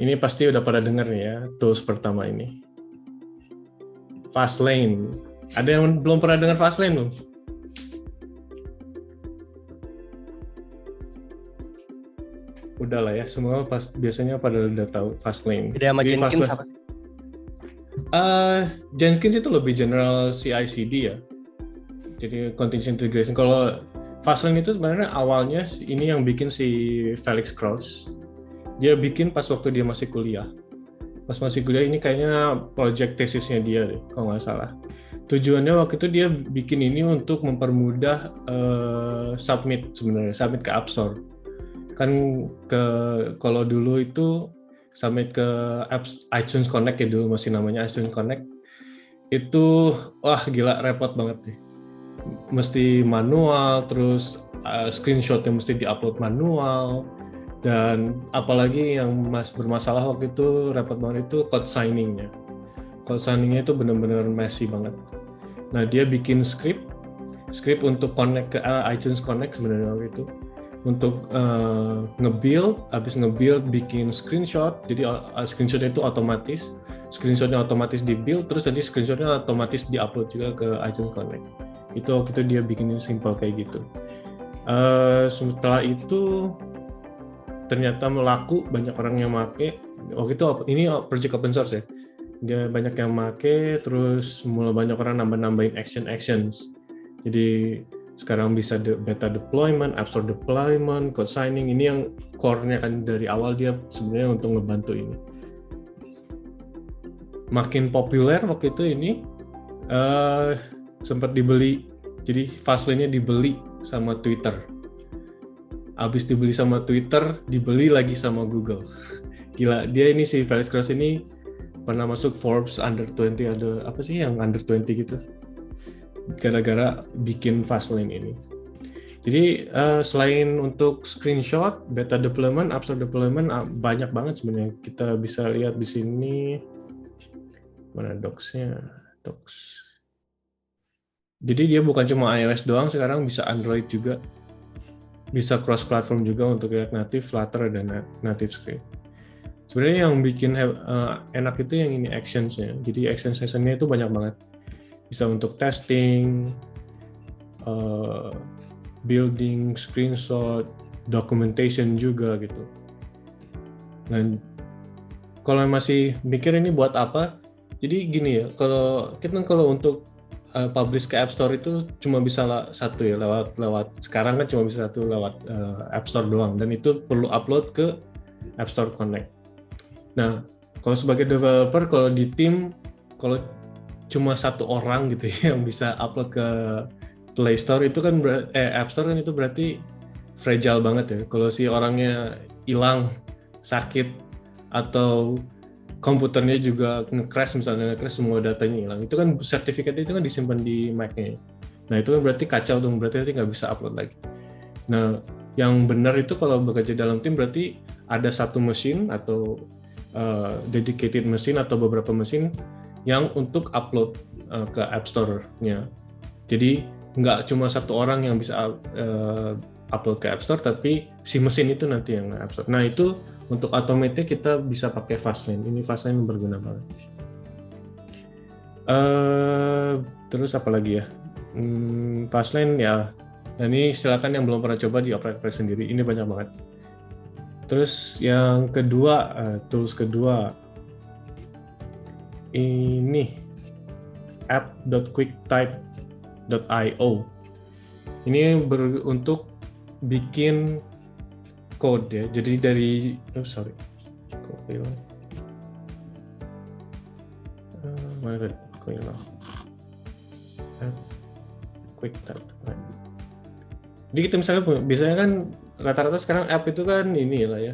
Ini pasti udah pada denger nih ya, tools pertama ini. Fastlane. Ada yang belum pernah dengar Fastlane belum? Udah lah ya, semua biasanya pada udah tahu Fastlane. Beda sama Jenkins apa sih? Jenkins itu lebih general CI/CD ya. Jadi continuous integration. Kalau Fastlane itu sebenarnya awalnya ini yang bikin si Felix Krause. Dia bikin pas waktu dia masih kuliah. Pas masih kuliah ini kayaknya project tesisnya dia deh, kalau nggak salah. Tujuannya waktu itu dia bikin ini untuk mempermudah submit ke App Store. Kan kalau dulu itu submit ke iTunes Connect ya, dulu masih namanya iTunes Connect. Itu wah gila, repot banget deh. Mesti manual, terus screenshotnya mesti diupload manual. Dan apalagi yang bermasalah waktu itu repot banget itu code signingnya. Code signingnya itu benar-benar messy banget. Nah dia bikin script untuk connect ke iTunes Connect sebenarnya waktu itu. Untuk nge-build, habis nge-build bikin screenshot, jadi screenshotnya itu otomatis. Screenshotnya otomatis di-build, terus nanti screenshotnya otomatis di-upload juga ke iTunes Connect. Itu waktu itu dia bikinnya simple kayak gitu. Setelah itu ternyata melaku, banyak orang yang make. Waktu itu ini project open source ya, dia banyak yang make, terus mulai banyak orang nambahin actions. Jadi sekarang bisa beta deployment, App Store deployment, code signing. Ini yang core-nya kan dari awal dia sebenarnya untuk ngebantu ini. Makin populer waktu itu ini sempat dibeli. Jadi Fastlane-nya dibeli sama Twitter. Habis dibeli sama Twitter, dibeli lagi sama Google. Gila, dia ini si Felix Krause ini pernah masuk Forbes Under 20, ada apa sih yang Under 20 gitu. Gara-gara bikin Fastlane ini. Jadi selain untuk screenshot, beta deployment, App Store deployment, banyak banget sebenarnya. Kita bisa lihat di sini. Mana docs-nya? Docs. Jadi dia bukan cuma iOS doang, sekarang bisa Android juga. Bisa cross-platform juga untuk React Native, Flutter, dan Native Script. Sebenarnya yang bikin enak itu yang ini actions-nya. Jadi action session-nya itu banyak banget. Bisa untuk testing, building, screenshot, documentation juga gitu. Dan kalau masih mikir ini buat apa? Jadi gini ya, kalau untuk publish ke App Store itu cuma bisa satu ya, lewat sekarang kan cuma bisa satu lewat App Store doang, dan itu perlu upload ke App Store Connect. Nah, kalau sebagai developer, kalau di tim, kalau cuma satu orang gitu ya yang bisa upload ke Play Store itu kan App Store kan, itu berarti fragile banget ya. Kalau si orangnya hilang, sakit, atau komputernya juga nge-crash, misalnya nge-crash, semua datanya hilang, itu kan sertifikat itu kan disimpan di Mac-nya. Nah itu kan berarti kacau dong, berarti nanti nggak bisa upload lagi. Nah yang benar itu kalau bekerja dalam tim berarti ada satu mesin atau dedicated mesin atau beberapa mesin yang untuk upload ke App Store-nya. Jadi nggak cuma satu orang yang bisa upload ke App Store, tapi si mesin itu nanti yang App Store. Nah itu untuk automate kita bisa pakai Fastlane. Ini Fastlane berguna banget. Terus apa lagi ya? Fastlane ya. Nah ini silakan yang belum pernah coba di operate sendiri. Ini banyak banget. Terus yang kedua, tools kedua ini app.quickttype.io. Ini untuk bikin code ya. Jadi dari mana tadi? QuickType. Jadi kita misalnya biasanya kan rata-rata sekarang app itu kan ini lah ya,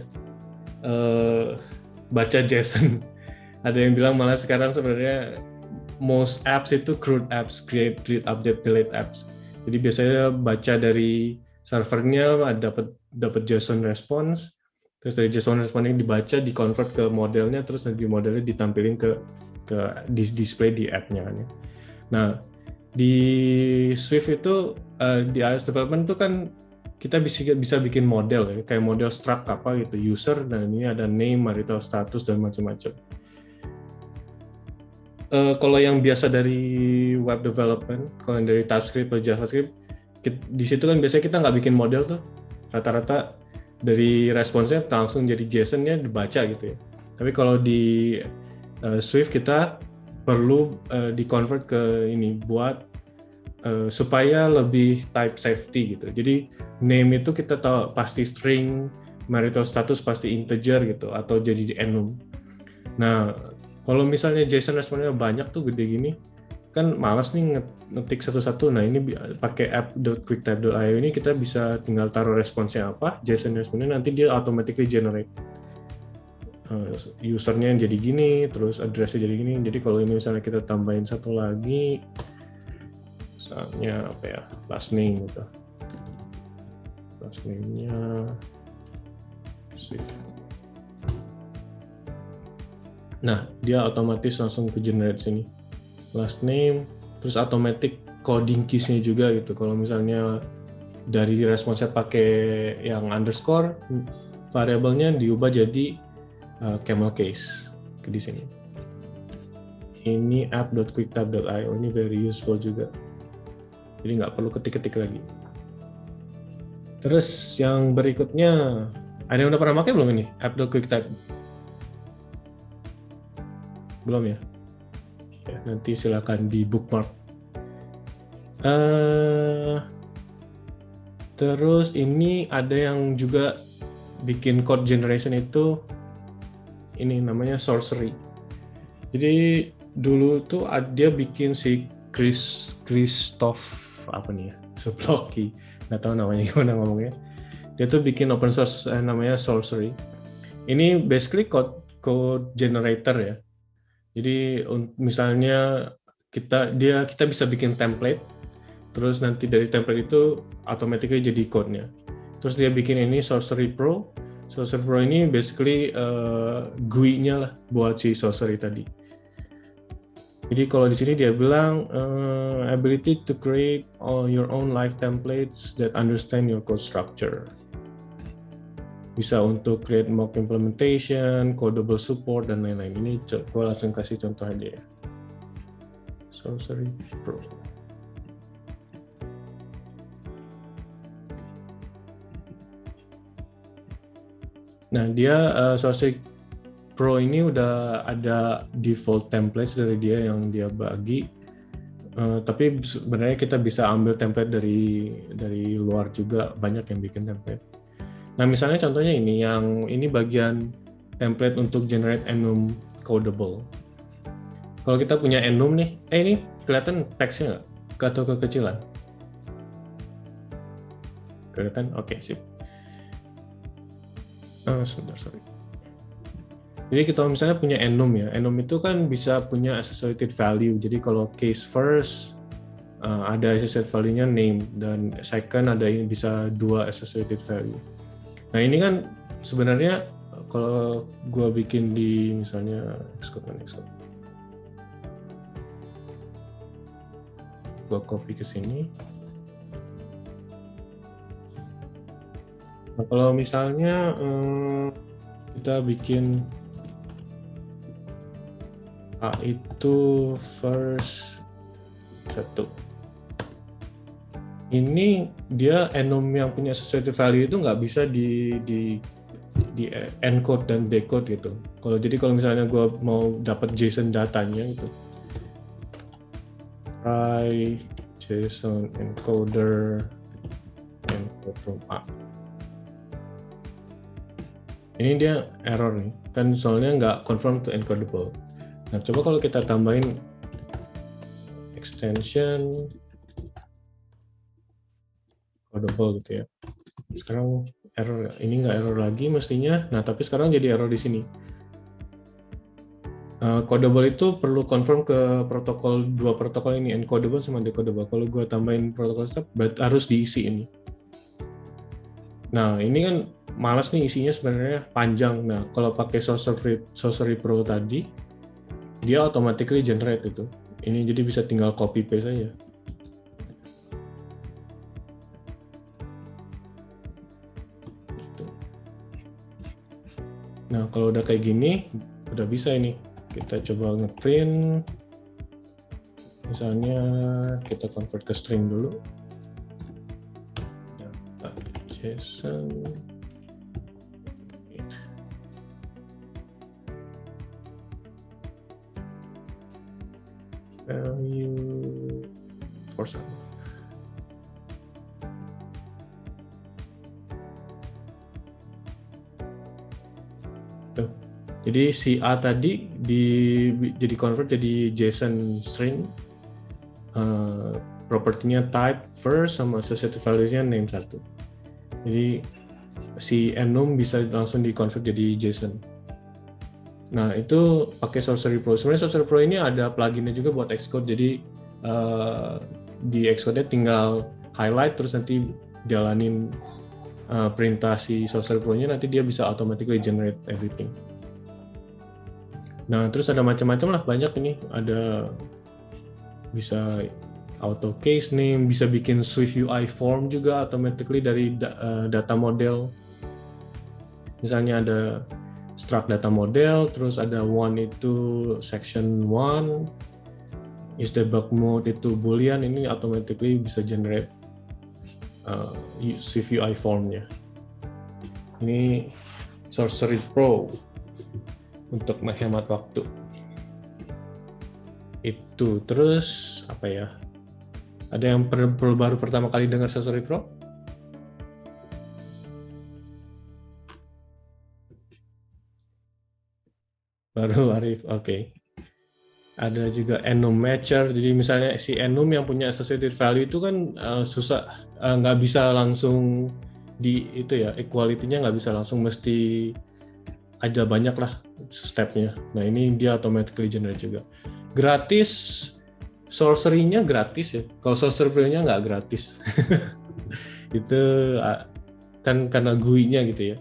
baca JSON. Ada yang bilang malah sekarang sebenarnya most apps itu CRUD apps, create, update, delete apps. Jadi biasanya baca dari servernya, dapat JSON response, terus dari JSON response ini dibaca, di-convert ke modelnya, terus di modelnya ditampilin ke display di app-nya kan ya. Nah, di Swift itu di iOS development itu kan kita bisa bikin model ya, kayak model struct apa gitu, user, dan ini ada name, marital status, dan macam-macam. Kalau yang biasa dari web development, kalau yang dari TypeScript atau JavaScript, di situ kan biasanya kita nggak bikin model tuh, rata-rata dari responsnya langsung jadi JSON-nya dibaca gitu ya. Tapi kalau di Swift kita perlu di-convert ke ini buat supaya lebih type safety gitu. Jadi name itu kita tahu pasti string, marital status pasti integer gitu, atau jadi enum. Nah, kalau misalnya JSON responnya banyak tuh gede gini, kan malas nih ngetik satu-satu. Nah, ini pakai app.quickttype.io ini kita bisa tinggal taruh responsnya apa, JSON responnya, nanti dia automatically generate. Usernya jadi gini, terus addressnya jadi gini. Jadi kalau ini misalnya kita tambahin satu lagi, misalnya apa ya, last name gitu. Last name-nya Swift. Nah, dia otomatis langsung ke generate sini. Last name, terus automatic coding keys-nya juga gitu. Kalau misalnya dari responsnya pakai yang underscore, variabelnya diubah jadi camel case di sini. Ini app.quickttype.io, ini very useful juga. Jadi nggak perlu ketik-ketik lagi. Terus yang berikutnya, ada yang udah pernah pakai belum ini app.quickttype? Belum ya? Ya, nanti silakan di bookmark. Terus ini ada yang juga bikin code generation itu, ini namanya sorcery. Jadi dulu tuh dia bikin si Christoph apa nih ya, Seblocky, nggak tahu namanya gimana ngomongnya. Dia tuh bikin open source namanya sorcery. Ini basically code generator ya. Jadi misalnya kita bisa bikin template, terus nanti dari template itu automatically jadi code-nya. Terus dia bikin ini Sorcery Pro. Sorcery Pro ini basically GUI-nya lah buat si Sorcery tadi. Jadi kalau di sini dia bilang ability to create your own live templates that understand your code structure. Bisa untuk create mock implementation, codable support, dan lain-lain. Ini gue langsung kasih contoh aja ya. Sorcery Pro. Nah, dia Sorcery Pro ini udah ada default templates dari dia yang dia bagi. Tapi sebenarnya kita bisa ambil template dari luar juga, banyak yang bikin template. Nah, misalnya contohnya ini bagian template untuk generate enum codable. Kalau kita punya enum nih, ini kelihatan teksnya nggak? Atau kekecilan? Kelihatan? Oke, sip. Sebentar, sorry. Jadi kita misalnya punya enum ya, enum itu kan bisa punya associated value. Jadi kalau case first, ada associated value-nya name, dan second ada bisa 2 associated value. Nah, ini kan sebenarnya kalau gue bikin di misalnya Xcode, gue copy ke sini. Nah, kalau misalnya kita bikin A itu first 1. Ini dia enum yang punya associated value itu nggak bisa di encode dan decode gitu. Kalau misalnya gue mau dapat JSON datanya gitu, try JSON encoder encode from A. Ini dia error nih, kan soalnya nggak confirm to encodable. Nah, coba kalau kita tambahin extension codable gitu ya. Sekarang error, ini nggak error lagi mestinya. Nah, tapi sekarang jadi error di sini. Codable itu perlu confirm ke dua protokol ini, encodable sama decodable. Kalau gue tambahin protokol step, harus diisi ini. Nah, ini kan malas nih isinya sebenarnya panjang. Nah, kalau pakai Sorcery Pro tadi, dia automatically generate itu. Ini jadi bisa tinggal copy paste aja. Nah, kalau udah kayak gini, udah bisa ini. Kita coba ngeprint. Misalnya kita convert ke string dulu. Data JSON. Value for some. Tuh. Jadi si A tadi jadi convert jadi JSON string, propertinya type first sama associated value-nya name 1. Jadi si enum bisa langsung di convert jadi JSON. Nah, itu pakai Sorcery Pro. Sebenarnya Sorcery Pro ini ada pluginnya juga buat Xcode. Jadi di Xcode-nya tinggal highlight terus nanti jalanin perintah si Sorcery Pro-nya, nanti dia bisa automatically generate everything. Nah, terus ada macam-macam lah, banyak ini. Ada bisa auto case name, bisa bikin Swift UI form juga automatically dari data model. Misalnya ada struct data model, terus ada one itu section 1, is debug mode itu boolean, ini automatically bisa generate Swift UI formnya. Ini Sorcery Pro untuk menghemat waktu. Itu terus apa ya? Ada yang baru pertama kali dengar Sorcery Pro? Baru Arif, oke. Ada juga enum matcher, jadi misalnya si enum yang punya associated value itu kan susah, nggak bisa langsung di itu ya, equality-nya nggak bisa langsung, mesti ada banyak lah step-nya. Nah, ini dia automatically generate juga. Gratis, sorcery-nya gratis ya. Kalau Sorcery Pro-nya nggak gratis. Itu kan karena GUI-nya gitu ya.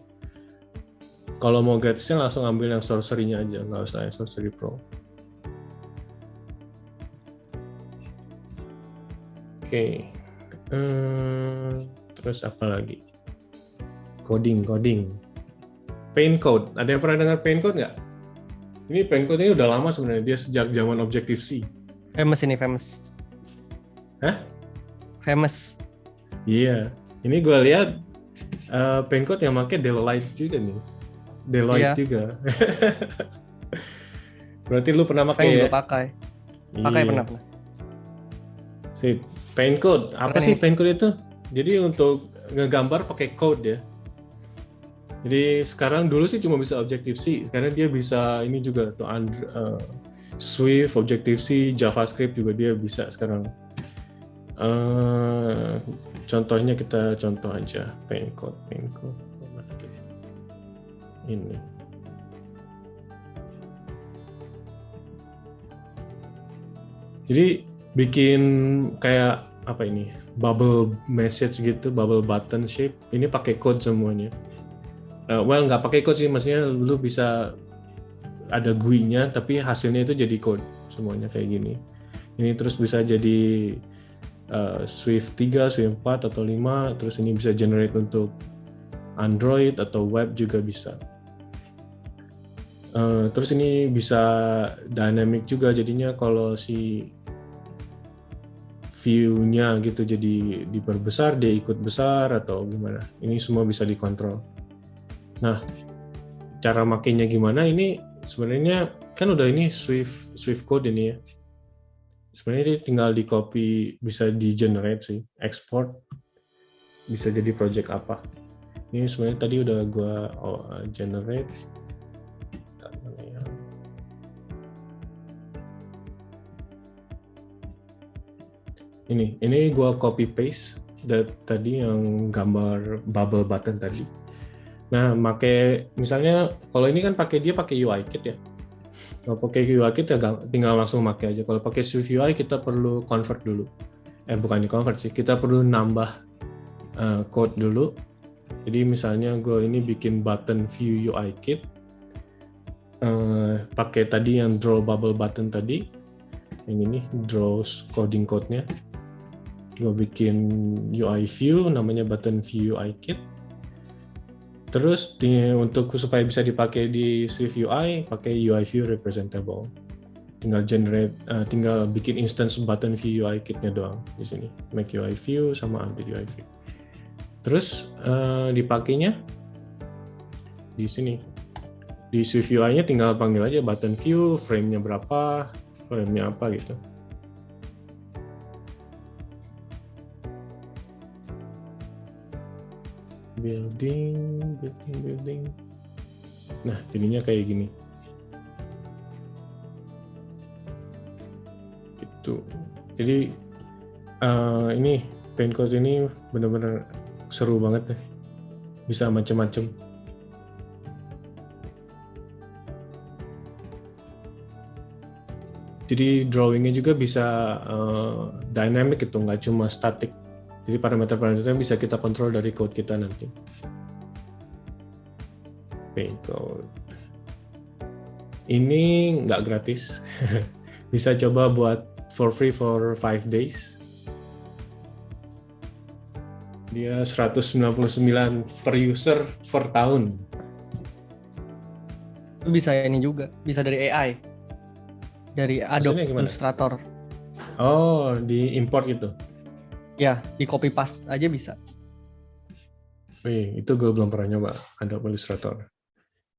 Kalau mau gratisnya langsung ambil yang sorcery-nya aja, nggak usah yang Sorcery Pro. Oke. Terus apa lagi? Coding. Paint Code. Ada yang pernah dengar Paint Code nggak? Ini Paint Code ini udah lama sebenarnya. Dia sejak zaman Objective-C. Famous. Hah? Famous. Iya. Ini gue lihat Paint Code yang pakai Deloitte juga nih. Deloitte juga. Berarti lu pernah pakai ya? Pakai pernah. Sip. Paint Code. Apa sih Paint Code itu? Jadi untuk ngegambar pakai code ya. Jadi sekarang dulu sih cuma bisa Objective-C, karena dia bisa ini juga tuh Swift, Objective-C, JavaScript juga dia bisa sekarang. Contohnya kita contoh aja Paint Code. Ini. Jadi bikin kayak apa ini? Bubble message gitu, bubble button shape. Ini pakai code semuanya. Well, nggak pakai code sih, maksudnya lu bisa ada GUI-nya, tapi hasilnya itu jadi code semuanya kayak gini. Ini terus bisa jadi Swift 3, Swift 4 atau 5, terus ini bisa generate untuk Android atau web juga bisa. Terus ini bisa dynamic juga, jadinya kalau si view-nya gitu jadi diperbesar, dia ikut besar atau gimana. Ini semua bisa dikontrol. Nah, cara makainya gimana? Ini sebenarnya kan udah ini Swift code ini ya. Sebenarnya dia tinggal di copy, bisa di generate sih, export, bisa jadi project apa. Ini sebenarnya tadi udah gua generate. Ini gua copy paste tadi yang gambar bubble button tadi. Nah, misalnya kalau ini kan dia pakai UIKit ya. Kalau pakai UIKit ya tinggal langsung pakai aja. Kalau pakai Swift UI kita perlu convert dulu. Bukan di convert sih, kita perlu nambah code dulu. Jadi misalnya gue ini bikin button view UIKit, pakai tadi yang draw bubble button tadi, yang ini draw coding code-nya. Gue bikin UI view namanya button view UIKit. Terus untuk supaya bisa dipakai di Swift UI, pakai UI View Representable. Tinggal bikin instance button view UI kitnya doang di sini. Make UI View sama update UI View. Terus dipakainya di sini. Di Swift UI-nya tinggal panggil aja button view, frame-nya berapa, frame-nya apa gitu. Building. Nah, jadinya kayak gini. Gitu. Jadi ini Paintcode ini benar-benar seru banget deh. Bisa macam-macam. Jadi drawingnya juga bisa dynamic itu, nggak cuma static. Jadi parameter-parameternya bisa kita kontrol dari code kita nanti. Paintcode. Ini nggak gratis. Bisa coba buat for free for 5 days. Dia 199 per user per tahun. Bisa ini juga, bisa dari AI. Dari Adobe Illustrator. Oh, di import gitu? Ya, di copy paste aja bisa. Itu gue belum pernah nyoba Adobe Illustrator.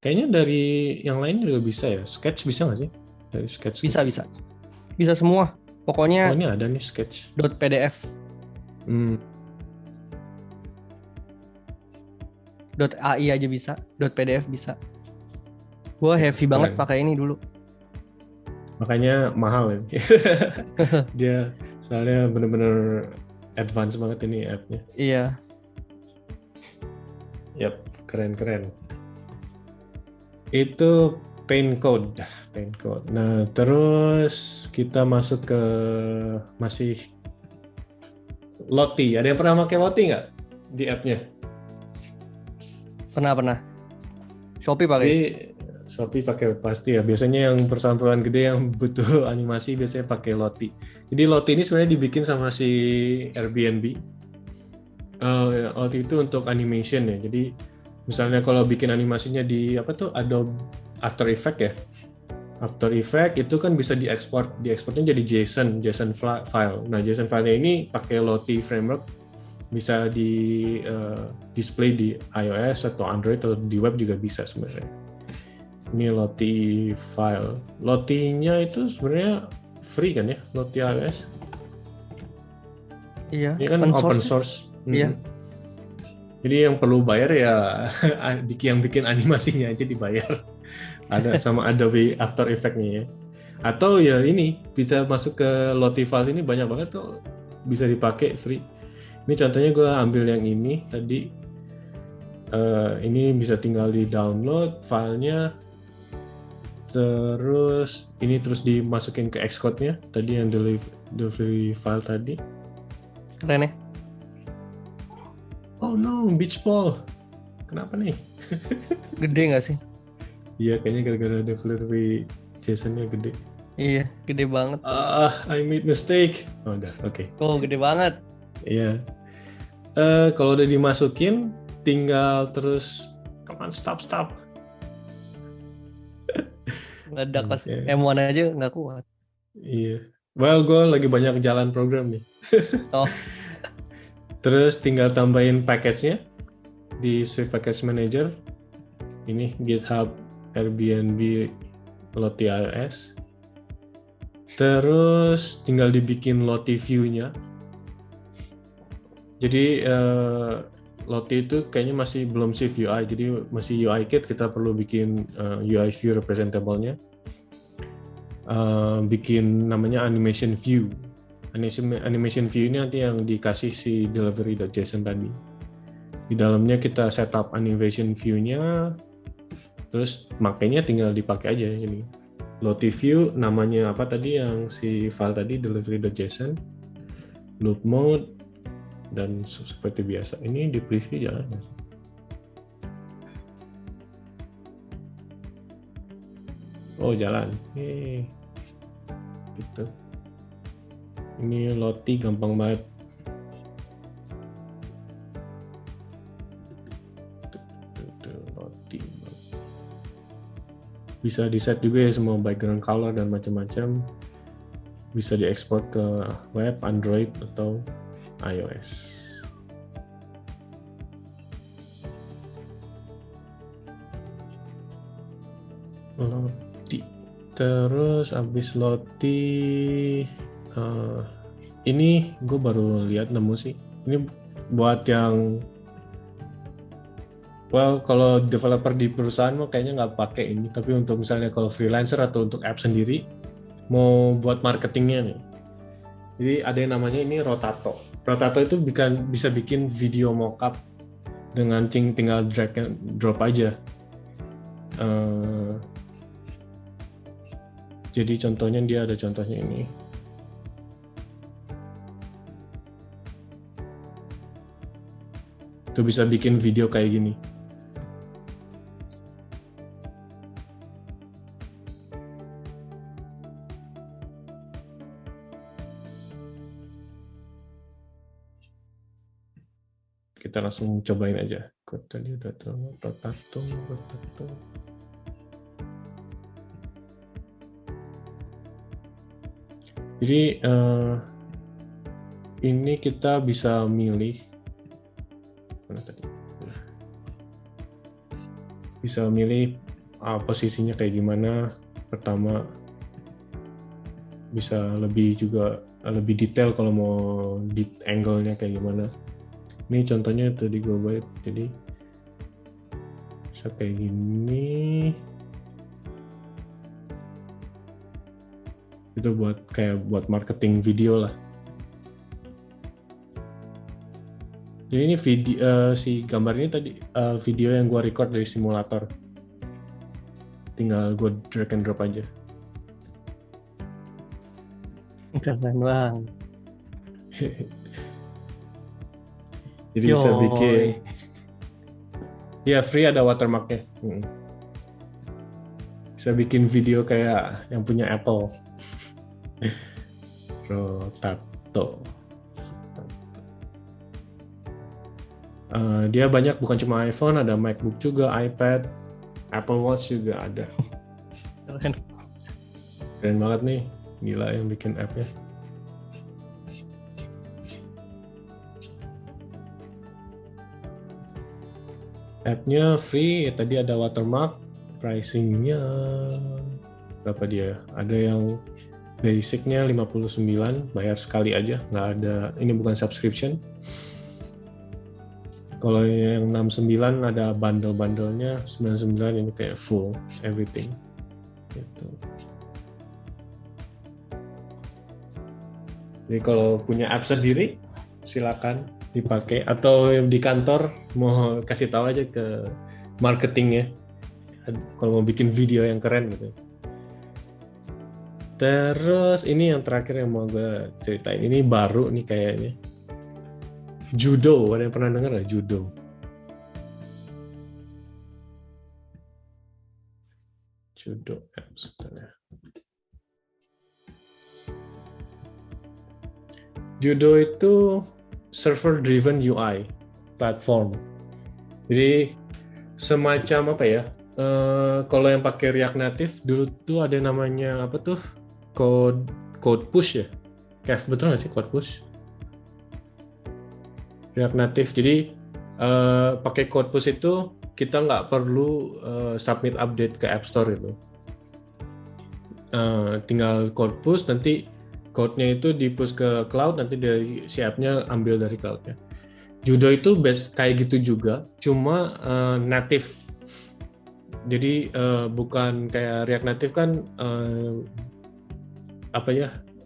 Kayaknya dari yang lain juga bisa ya. Sketch bisa nggak sih? Dari Sketch? Bisa. Bisa semua. Pokoknya. Oh, ini ada nih Sketch. .pdf. .ai aja bisa. .pdf bisa. Gue heavy banget pakai ini dulu. Makanya mahal ya. Dia soalnya bener-bener advance banget ini app-nya. Iya. Yap, keren. Itu Paintcode. Nah, terus kita masuk ke masih Lottie. Ada yang pernah pakai Lottie nggak di app-nya? Pernah. Shopee pakai. Shopee pakai pasti ya. Biasanya yang perusahaan-perusahaan gede yang butuh animasi biasanya pakai Lottie. Jadi Lottie ini sebenarnya dibikin sama si Airbnb. Lottie itu untuk animation ya. Jadi misalnya kalau bikin animasinya di Adobe After Effects ya. After Effects itu kan bisa diekspornya jadi JSON file. Nah, JSON filenya ini pakai Lottie framework bisa di display di iOS atau Android atau di web juga bisa sebenarnya. Ini Lottie file. Lottie-nya itu sebenarnya free kan ya, Lottie iOS? Iya. Ini kan open source. Iya. Jadi yang perlu bayar ya yang bikin animasinya aja dibayar. Ada sama Adobe After Effects-nya ya. Atau ya ini bisa masuk ke Lottie files ini banyak banget tuh bisa dipakai free. Ini contohnya gue ambil yang ini tadi. Ini bisa tinggal di download filenya. Terus ini terus dimasukin ke Xcode-nya tadi yang delivery file tadi. Keren ya? Oh no, beach ball. Kenapa nih? Gede nggak sih? Iya, kayaknya gara-gara delivery JSON-nya gede. Iya, gede banget. I made mistake. Oh, udah, oke. Oh, gede banget. Iya. Kalau udah dimasukin, tinggal terus come on, stop. Meledak pas M1 aja nggak kuat. Iya. Well, gue lagi banyak jalan program nih. Oh. Terus tinggal tambahin package-nya di Swift Package Manager. Ini GitHub Airbnb Lottie iOS. Terus tinggal dibikin Lottie view-nya. Jadi Lottie itu kayaknya masih belum Swift UI, jadi masih UI kit, kita perlu bikin UI view representable-nya. Bikin namanya animation view. Animation view ini nanti yang dikasih si delivery.json tadi. Di dalamnya kita setup animation view-nya, terus makanya tinggal dipakai aja ini. Lottie view namanya apa tadi yang si file tadi delivery.json, loop mode, dan seperti biasa. Ini di preview jalan. Oh, jalan. Gitu. Ini Lottie gampang banget. bisa di set juga ya semua background color dan macam-macam. Bisa diekspor ke web, Android atau iOS. Lottie. Terus abis Lottie, ini gue baru lihat nemu sih. Ini buat yang kalau developer di perusahaan mah kayaknya nggak pakai ini, tapi untuk misalnya kalau freelancer atau untuk app sendiri mau buat marketingnya nih. Jadi ada yang namanya ini Rotato. Rotato itu bisa bikin video mockup dengan tinggal drag and drop aja. Jadi contohnya dia ada contohnya ini. Itu bisa bikin video kayak gini. Kita langsung cobain aja. Tadi udah tuh Rotato. Jadi ini kita bisa milih mana tadi? Bisa milih posisinya kayak gimana. Pertama bisa lebih detail kalau mau angle-nya kayak gimana. Ini contohnya tadi gue buat, jadi bisa kayak gini. Itu buat marketing video lah. Jadi ini video si gambar ini tadi video yang gue record dari simulator. Tinggal gue drag and drop aja. Keren banget. Jadi bisa bikin. Ya free ada watermarknya. Bisa bikin video kayak yang punya Apple. Rotato. Dia banyak, bukan cuma iPhone, ada MacBook juga, iPad, Apple Watch juga ada. Keren banget nih, gila yang bikin app-nya. App-nya free, tadi ada watermark, pricing-nya berapa dia? Ada yang basic-nya 59, bayar sekali aja, nggak ada, ini bukan subscription. Kalau yang 69 ada bundle-bundlenya, 99 ini kayak full everything. Gitu. Jadi kalau punya app sendiri, silakan dipakai, atau di kantor mau kasih tahu aja ke marketingnya kalau mau bikin video yang keren gitu. Terus ini yang terakhir yang mau gue ceritain, ini baru nih kayaknya. Judo, ada yang pernah dengar nggak Judo? Judo apps. Judo itu server driven UI platform. Jadi semacam apa ya? Kalau yang pakai React Native dulu tuh ada namanya apa tuh? Code push ya? Kev, betul nggak sih code push? React Native. Jadi pakai code push itu kita nggak perlu submit update ke App Store itu. Tinggal code push, nanti code-nya itu di-push ke cloud, nanti dari si app-nya ambil dari cloud-nya. Judo itu kayak gitu juga, cuma native. Jadi bukan kayak React Native kan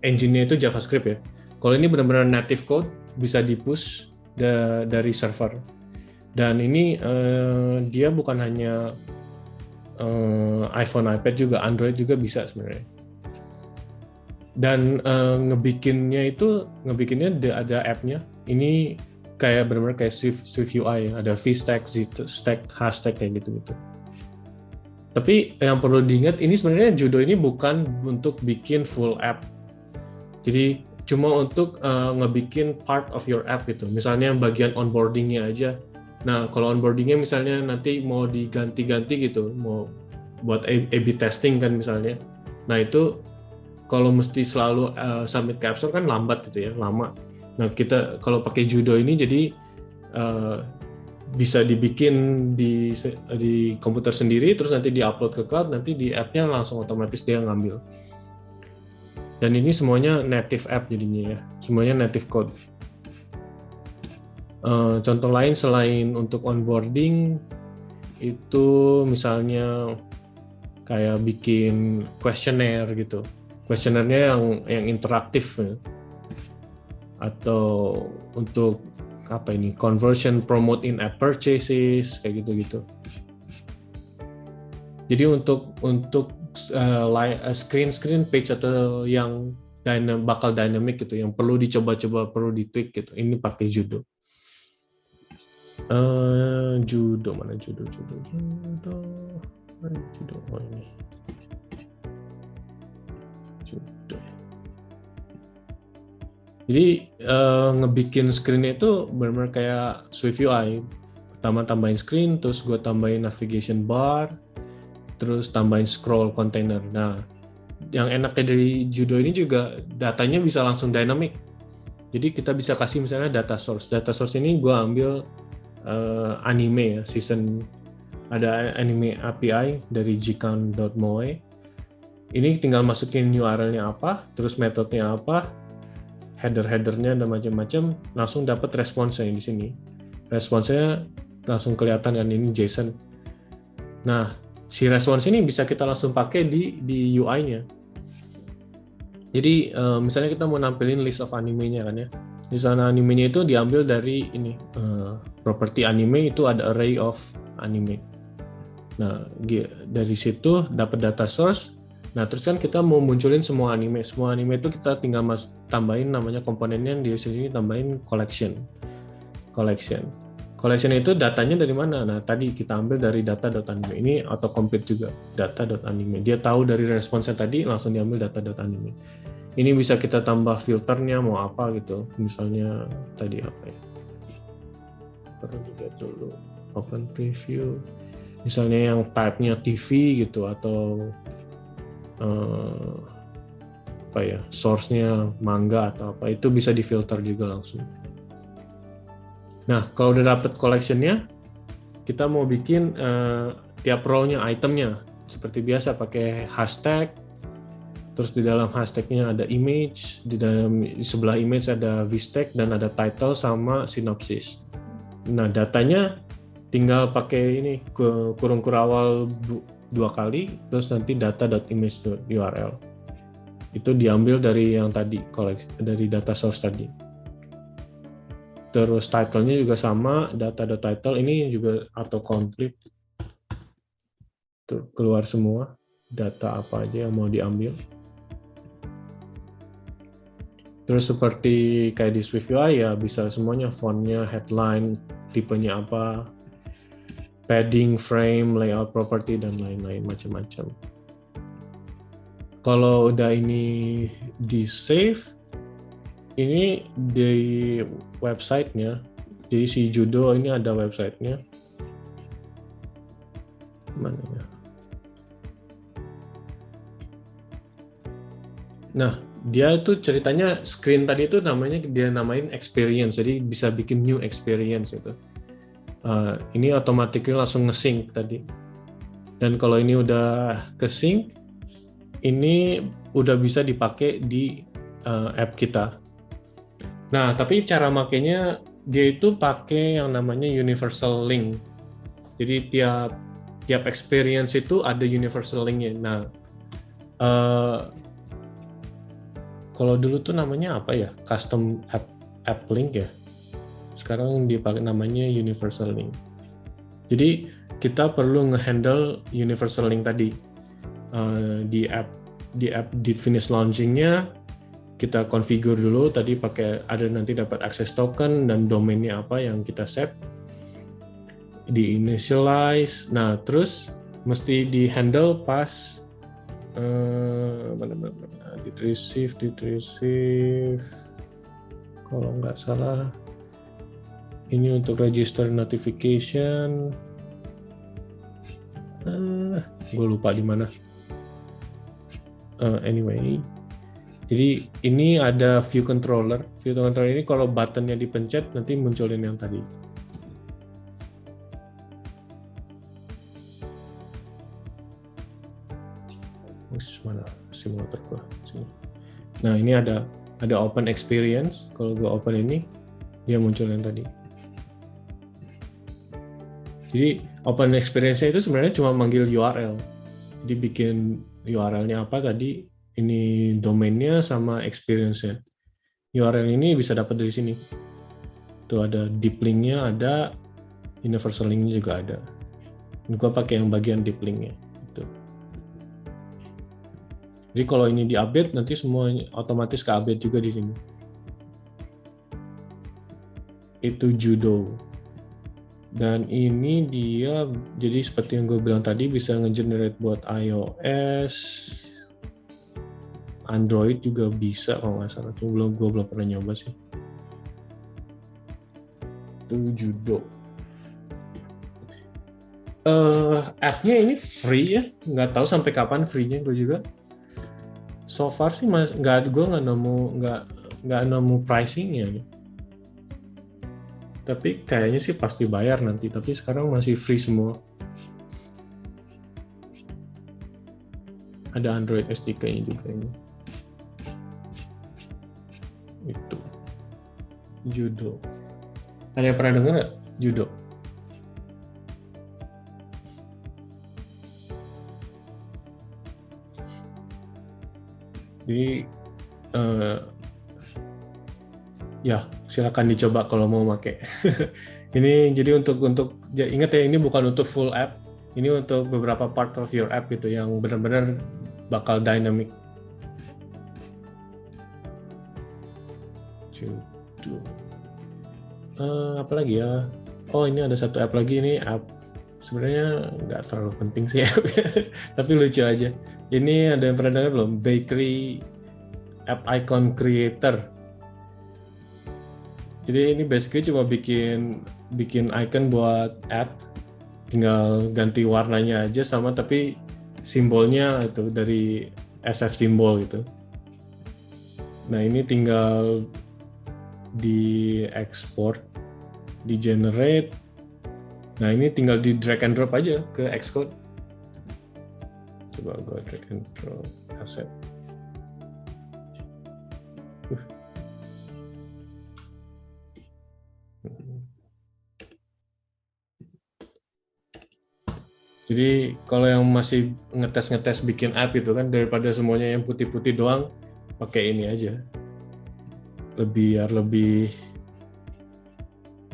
engine-nya itu JavaScript ya. Kalau ini benar-benar native code, bisa di-push dari server. Dan ini dia bukan hanya iPhone, iPad juga, Android juga bisa sebenarnya. Dan ngebikinnya ada app-nya. Ini kayak benar-benar kayak Swift UI, ada VStack, ZStack, Hashtag kayak gitu-gitu. Tapi yang perlu diingat, ini sebenarnya Judo ini bukan untuk bikin full app. Jadi cuma untuk ngebikin part of your app gitu. Misalnya bagian onboarding-nya aja. Nah, kalau onboarding-nya misalnya nanti mau diganti-ganti gitu, mau buat A/B testing kan misalnya. Nah itu kalau mesti selalu submit ke App Store kan lambat gitu ya, lama. Nah kita kalau pakai Judo ini jadi bisa dibikin di komputer sendiri, terus nanti diupload ke cloud, nanti di app-nya langsung otomatis dia ngambil. Dan ini semuanya native app jadinya ya, semuanya native code. Contoh lain selain untuk onboarding itu misalnya kayak bikin kuesioner gitu, kuesionernya yang interaktif ya. Atau untuk apa ini, conversion, promote in app purchases kayak gitu-gitu. Jadi untuk screen page atau yang bakal dynamic gitu, yang perlu dicoba-coba, perlu ditweak gitu, ini pakai Judo. Judo mana Judo oh ini Judo. Jadi ngebikin screen itu benar-benar kayak Swift UI. Pertama tambahin screen, terus gue tambahin navigation bar, terus tambahin scroll container. Nah, yang enaknya dari Judo ini juga datanya bisa langsung dynamic. Jadi kita bisa kasih misalnya data source. Data source ini gue ambil anime ya, season ada anime API dari jikan.moe. Ini tinggal masukin URL-nya apa, terus metodenya apa, header-headernya dan macam-macam, langsung dapat responsnya di sini. Responsnya langsung kelihatan kan, ini JSON. Nah, si respons ini bisa kita langsung pakai di UI-nya. Jadi misalnya kita mau nampilin list of animenya kan ya. Di sana animenya itu diambil dari ini property anime, itu ada array of anime. Nah, dari situ dapat data source. Nah, terus kan kita mau munculin semua anime. Semua anime itu kita tinggal tambahin namanya komponennya, di sini tambahin collection. Collection itu datanya dari mana? Nah, tadi kita ambil dari data.anime. Ini autocomplete juga, data.anime. Dia tahu dari responsnya tadi, langsung diambil data.anime. Ini bisa kita tambah filternya, mau apa gitu. Misalnya tadi apa ya? Perlu dilihat dulu. Open preview. Misalnya yang type-nya TV gitu, atau apa ya, source-nya manga atau apa, itu bisa difilter juga langsung. Nah, kalau udah dapet collection-nya, kita mau bikin tiap row-nya, itemnya seperti biasa pakai hashtag. Terus di dalam hashtag-nya ada image, di sebelah image ada vstag, dan ada title sama synopsis. Nah, datanya tinggal pakai ini kurung kurawal 2 kali, terus nanti data.image.url. Itu diambil dari yang tadi, dari data source tadi. Terus title-nya juga sama, data.title, ini juga autocomplete. Tuh, keluar semua data apa aja yang mau diambil. Terus seperti kayak di Swift UI ya, bisa semuanya, fontnya, headline, tipenya apa, padding, frame, layout property, dan lain-lain macam-macam. Kalau udah ini di save, ini di website-nya, jadi si Judo ini ada website-nya. Mana ya? Nah, dia itu ceritanya screen tadi itu namanya dia namain experience, jadi bisa bikin new experience itu. Ini otomatis langsung nge-sync tadi. Dan kalau ini udah ke-sync, ini udah bisa dipakai di app kita. Nah, tapi cara makainya dia itu pakai yang namanya universal link. Jadi tiap experience itu ada universal link-nya. Nah, kalau dulu tuh namanya apa ya? Custom app link ya. Sekarang dipakai namanya universal link. Jadi kita perlu ngehandle universal link tadi di app di finish launching-nya. Kita configure dulu tadi pakai ada nanti dapat access token dan domainnya apa yang kita set, di initialize. Nah, terus mesti di handle pas did receive kalau nggak salah ini untuk register notification. Gue lupa di mana. Anyway, jadi ini ada view controller. View controller ini kalau buttonnya dipencet nanti munculin yang tadi. Mana simulator gua? Sini. Nah ini ada open experience. Kalau gua open ini, dia muncul yang tadi. Jadi open experience-nya itu sebenarnya cuma manggil URL. Jadi bikin URL-nya apa tadi, ini domainnya sama experience-nya. URL ini bisa dapat dari sini. Tuh ada deep link-nya, ada universal link-nya juga ada. Ini gua pakai yang bagian deep link-nya. Gitu. Jadi kalau ini di-update, nanti semua otomatis ke-update juga di sini. Itu Judo. Dan ini dia, jadi seperti yang gue bilang tadi, bisa nge-generate buat iOS, Android juga bisa kalau nggak salah. Cuma gue belum pernah nyoba sih. Itu Judo. App-nya ini free ya, nggak tahu sampai kapan free-nya gue juga. So far sih gue nggak nemu pricing-nya nih. Tapi kayaknya sih pasti bayar nanti, tapi sekarang masih free semua. Ada Android SDK-nya juga ini. Itu Judo. Ada yang pernah dengar nggak Judo? Jadi ya silakan dicoba kalau mau pakai. Ini jadi untuk ya ingat ya, ini bukan untuk full app, ini untuk beberapa part of your app gitu yang benar-benar bakal dynamic. Apa lagi ya? Oh ini ada satu app lagi, ini app sebenarnya nggak terlalu penting sih app tapi lucu aja. Ini ada yang pernah dengar belum? Bakery App Icon Creator. Jadi ini basically cuma bikin icon buat app, tinggal ganti warnanya aja sama, tapi simbolnya itu dari SF symbol gitu. Nah ini tinggal di export, di generate. Nah ini tinggal di drag and drop aja ke Xcode. Coba gue drag and drop asset. Jadi kalau yang masih ngetes bikin app itu kan, daripada semuanya yang putih-putih doang, pakai ini aja. Biar lebih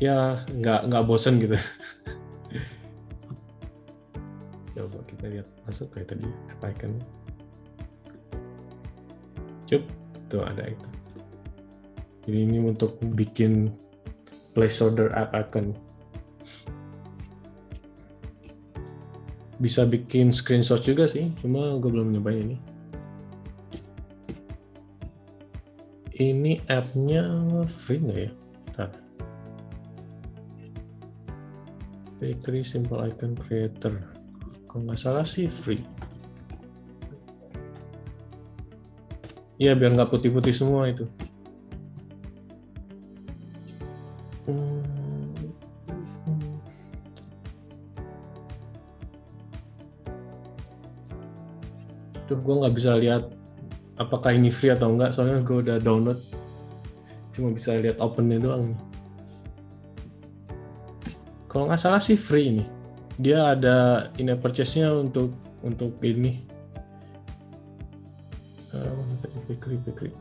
ya nggak bosen gitu. Coba kita lihat masuk kayak tadi app icon. Cup, tuh ada itu. Jadi ini untuk bikin placeholder app icon. Bisa bikin screenshot juga sih, cuma gue belum nyobain ini. Ini app-nya free nggak ya? Bentar. Bakery Simple Icon Creator. Kalau nggak salah sih free. Iya, biar nggak putih-putih semua itu. Tuh gue nggak bisa lihat apakah ini free atau enggak, soalnya gue udah download, cuma bisa lihat opennya doang. Kalau nggak salah sih free ini, dia ada in-app purchase-nya untuk ini. Bakery.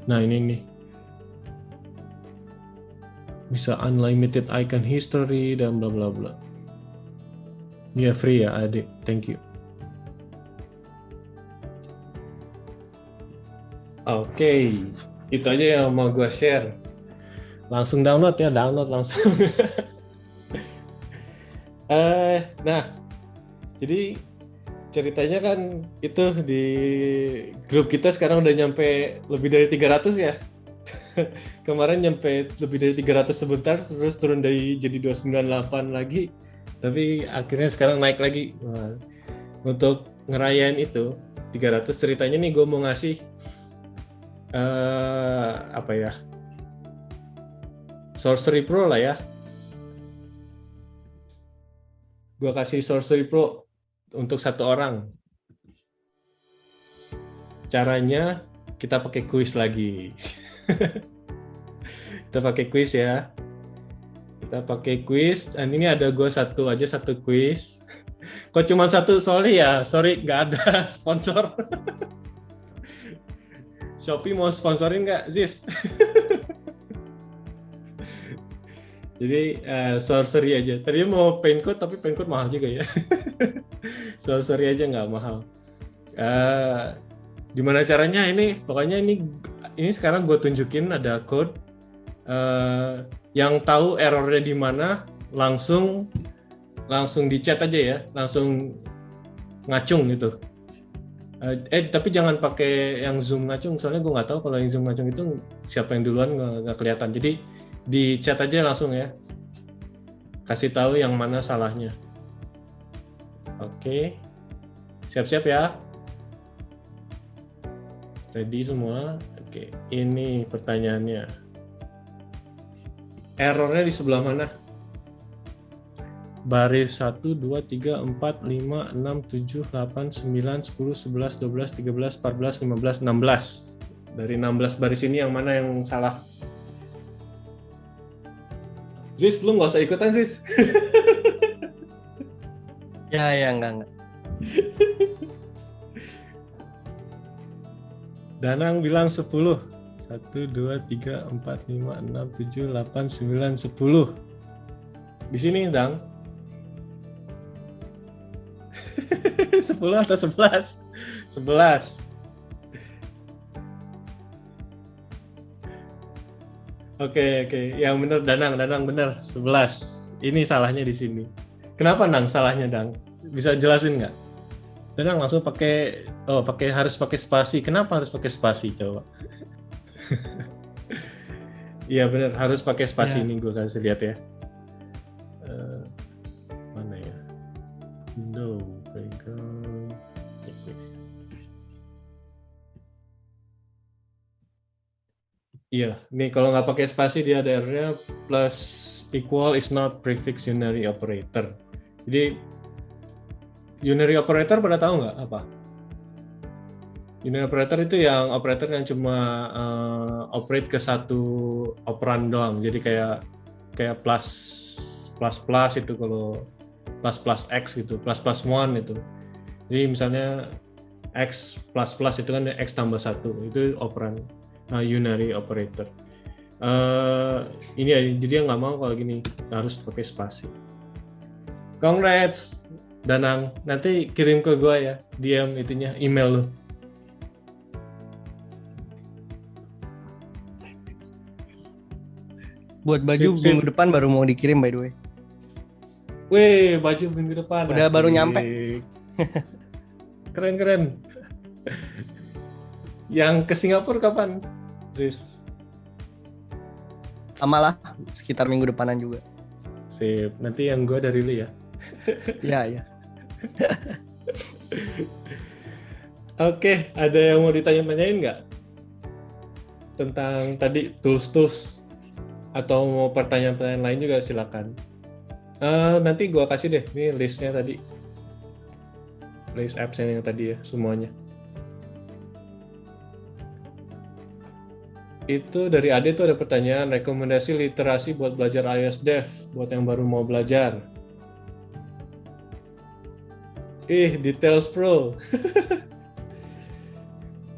Nah ini nih, bisa unlimited icon history dan bla bla bla. Ya free ya adik, thank you. Oke, itu aja yang mau gue share. Langsung download ya, langsung. Nah, jadi ceritanya kan itu di grup kita sekarang udah nyampe lebih dari 300 ya. Kemarin nyampe lebih dari 300 sebentar, terus turun jadi 298 lagi. Tapi akhirnya sekarang naik lagi. Wah, untuk ngerayain itu 300 ceritanya nih gue mau ngasih apa ya, Sorcery Pro lah ya. Gue kasih Sorcery Pro untuk 1 orang. Caranya kita pakai kuis lagi. Kita pakai kuis ya. Kita pakai kuis. Dan ini ada gue satu kuis. Kok cuma satu? Sorry ya, sorry nggak ada sponsor. Shopee mau sponsorin nggak, Ziz? Jadi sorcery aja. Tadinya mau paint code tapi paint code mahal juga ya. Sorcery aja nggak mahal. Gimana caranya ini? Pokoknya ini sekarang gue tunjukin ada code. Yang tahu errornya di mana langsung di chat aja ya, langsung ngacung gitu. Tapi jangan pakai yang zoom ngacung, soalnya gue nggak tahu kalau yang zoom ngacung itu siapa yang duluan nggak kelihatan. Jadi di chat aja langsung ya, kasih tahu yang mana salahnya. Oke, siap-siap ya, ready semua. Oke, ini pertanyaannya, errornya di sebelah mana? Baris 1, 2, 3, 4, 5, 6, 7, 8, 9, 10, 11, 12, 13, 14, 15, 16. Dari 16 baris ini yang mana yang salah? Ziz, lu nggak usah ikutan, Ziz. Ya, enggak. Danang bilang 10. 1, 2, 3, 4, 5, 6, 7, 8, 9, 10. Di sini, Dang. 10 atau 11? 11. Oke. Yang benar Danang benar. 11. Ini salahnya di sini. Kenapa, Dang, salahnya, Dang? Bisa jelasin nggak? Danang langsung harus pakai spasi. Kenapa harus pakai spasi, coba? Iya benar, harus pakai spasi. Ini gue kasih lihat ya. Mana ya? No, iya, nih kalau nggak pakai spasi dia ada errornya plus equal is not prefix unary operator. Jadi unary operator pada tahu nggak apa? Unary operator itu yang operator yang cuma operate ke satu operan doang. Jadi kayak plus itu kalau plus x gitu, plus one itu. Jadi misalnya x plus itu kan x tambah 1, itu operan unary operator. Ini ya, jadi dia nggak mau kalau gini, harus pakai spasi. Congrats Danang, nanti kirim ke gue ya, DM itunya, email lo. Buat baju minggu depan baru mau dikirim, by the way. Wih, baju minggu depan. Udah asik. Baru nyampe. Keren. Yang ke Singapura kapan, Ziz? Sama lah, sekitar minggu depanan juga. Sip, nanti yang gue dari lu ya. Iya. Oke, ada yang mau ditanya-tanyain nggak? Tentang tadi tools atau mau pertanyaan-pertanyaan lain juga silakan. Nanti gue kasih deh, ini listnya tadi. List apps yang tadi ya, semuanya. Itu dari Ade tuh ada pertanyaan, rekomendasi literasi buat belajar iOS Dev, buat yang baru mau belajar. Details Pro.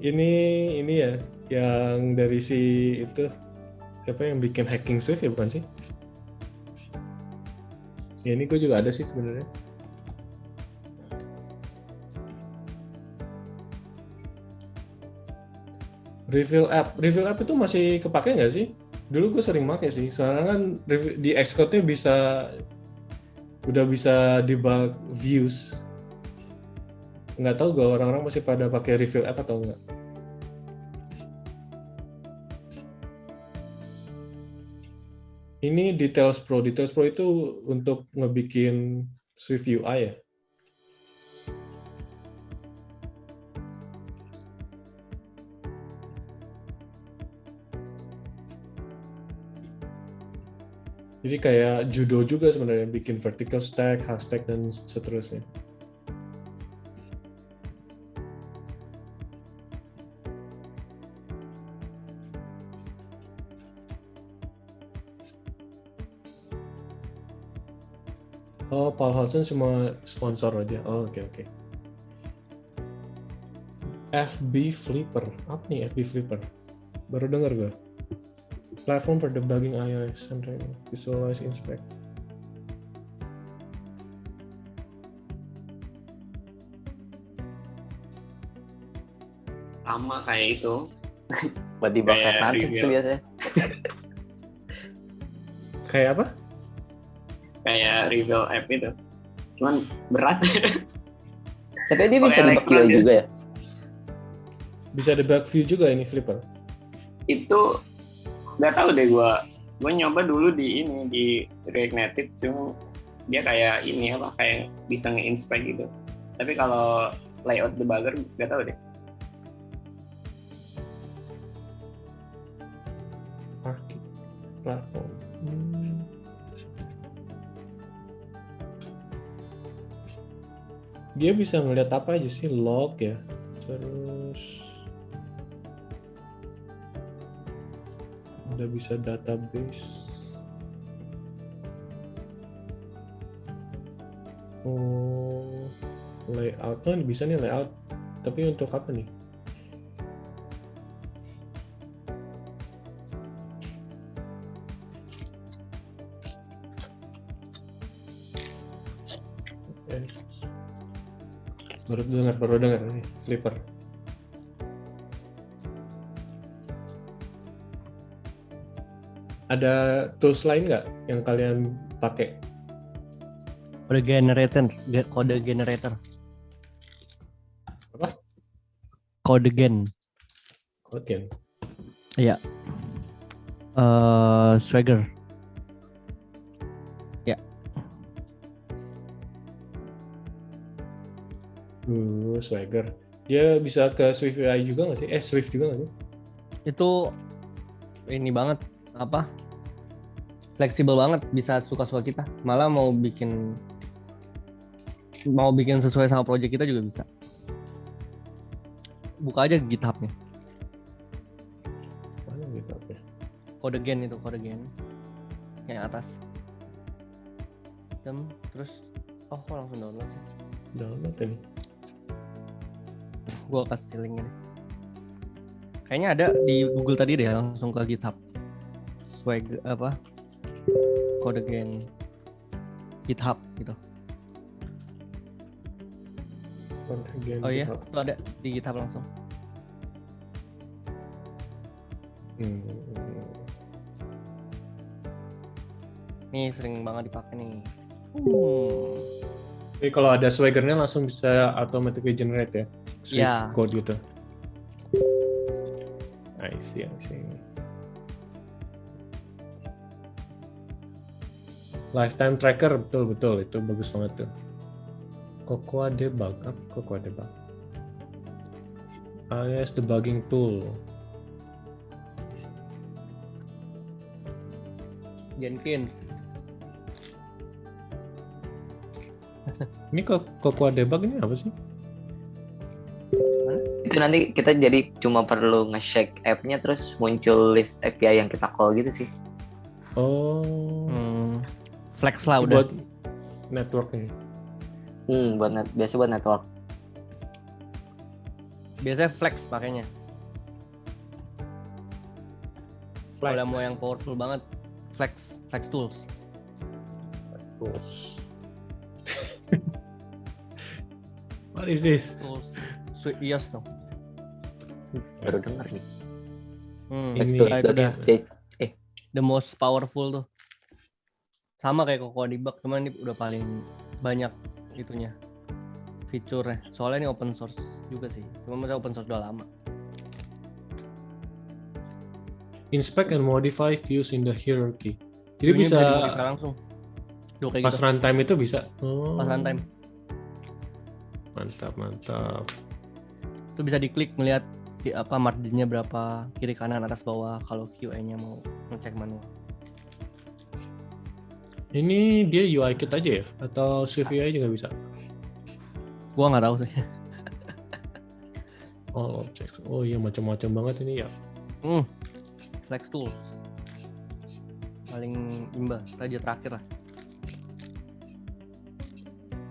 ini ya, yang dari si itu, siapa yang bikin Hacking Swift ya, bukan sih? Ya ini gue juga ada sih sebenarnya. Reveal app itu masih kepake nggak sih? Dulu gue sering pakai sih, soalnya kan di Xcode-nya udah bisa debug views. Nggak tahu gue orang-orang masih pada pakai reveal app atau enggak. Ini Details Pro. Details Pro itu untuk ngebikin Swift UI ya. Jadi kayak judo juga sebenarnya, bikin vertical stack, half stack, dan seterusnya. Oh, Paul Hodgson cuma sponsor aja. Oh, oke. FB Flipper. Apa nih FB Flipper? Baru dengar gue. Platform for debugging iOS and visualize, inspect. Sama kayak itu. Buat dibakar nanti itu biasanya. Kayak apa? Kayak review app itu. Cuman berat. Tapi dia bisa debug UI juga ya? Bisa debug view juga ini Flipper? Itu nggak tahu deh gue nyoba dulu di React Native, cuma dia kayak ini apa kayak bisa nge-inspect gitu. Tapi kalau layout debugger nggak tahu deh. Platform. Dia bisa ngeliat apa aja sih, log ya, terus udah bisa database. Oh, layout. Oh, bisa nih layout. Tapi untuk apa nih? Baru dengar nih Flipper. Ada tools lain nggak yang kalian pakai? Kode generator. Apa? Kode gen. Oke. Iya. Swagger. Ya. Swagger. Dia bisa ke Swift UI juga nggak sih? Swift juga nggak sih? Itu ini banget apa? Fleksibel banget, bisa suka-suka kita. Malah mau bikin sesuai sama project kita juga bisa. Buka aja GitHub-nya. Mana GitHub-nya? Kode gen yang atas. Terus kok langsung download sih? Download ini. Gua kasih linknya deh. Kayaknya ada di Google tadi deh, langsung ke GitHub. Swag apa? Kode gen GitHub gitu. Oh iya, itu ada di GitHub langsung. Nih sering banget dipakai nih. Jadi kalau ada Swagger-nya langsung bisa automatically generate ya? Swift code gitu. I see. Lifetime tracker, betul itu bagus banget tuh. Cocoa Debug, apa Cocoa Debug? iOS debugging tool. Jenkins. Ini Cocoa Debug ini apa sih? Itu nanti kita jadi cuma perlu nge-shake app-nya terus muncul list API yang kita call gitu sih. Oh. Flex lah udah. Buat network ini. Biasa buat network. Biasanya flex pakainya. Kalau mau yang powerful banget, flex tools. What is this? Tools. Yes dong. Baru dengar nih. Ini itu udah the most powerful tuh. Sama kayak Cocoa Debug, cuman ini udah paling banyak itunya fiturnya. Soalnya ini open source juga sih. Cuma masa open source udah lama. Inspect and modify views in the hierarchy. Jadi View-nya bisa dimodify langsung. Duh, kayak pas gitu. runtime itu bisa. Oh, Pas runtime. Mantap. Itu bisa diklik melihat marginnya berapa, kiri kanan atas bawah kalau QA-nya mau ngecek manual. Ini dia UI kit aja ya? Atau Swift UI juga bisa? Gua nggak tahu sih. All objects. Oh iya, macam-macam banget ini ya. Flex tools. Paling imbal, raja terakhir lah.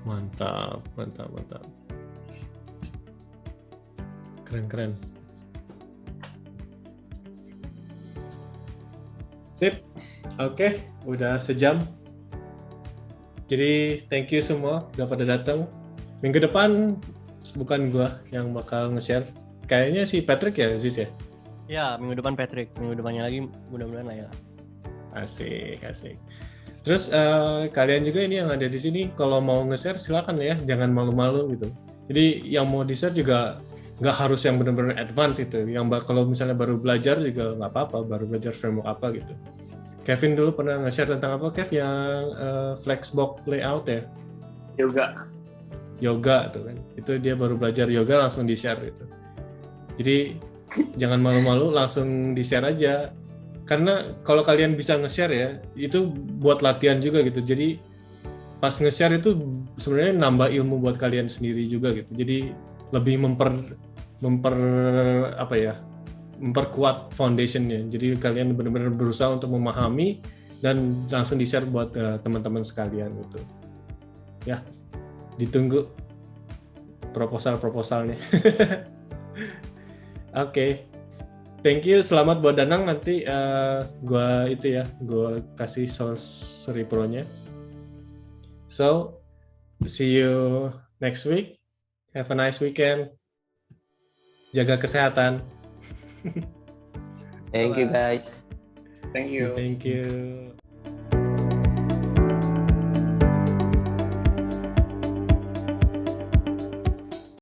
Mantap. Keren. Sip. Oke, udah sejam. Jadi thank you semua udah pada datang. Minggu depan bukan gua yang bakal nge-share. Kayaknya si Patrick ya, Ziz ya? Ya, minggu depan Patrick. Minggu depannya lagi mudah-mudahan lah ya. Asik. Terus kalian juga ini yang ada di sini kalau mau nge-share silakan ya, jangan malu-malu gitu. Jadi yang mau di-share juga nggak harus yang benar-benar advance gitu. Yang kalau misalnya baru belajar juga nggak apa-apa, baru belajar framework apa gitu. Kevin dulu pernah nge-share tentang apa, Kev? Yang Flexbox layout ya? Yoga tuh kan. Itu dia baru belajar yoga langsung di-share gitu. Jadi jangan malu-malu, langsung di-share aja. Karena kalau kalian bisa nge-share ya, itu buat latihan juga gitu. Jadi pas nge-share itu sebenarnya nambah ilmu buat kalian sendiri juga gitu. Jadi lebih memperkuat foundationnya. Jadi kalian benar-benar berusaha untuk memahami dan langsung di-share buat teman-teman sekalian gitu. Ya, ditunggu proposalnya. Oke. Thank you, selamat buat Danang, nanti gua kasih source repro-nya. So, see you next week. Have a nice weekend. Jaga kesehatan. Thank you guys. Thank you. Thank you.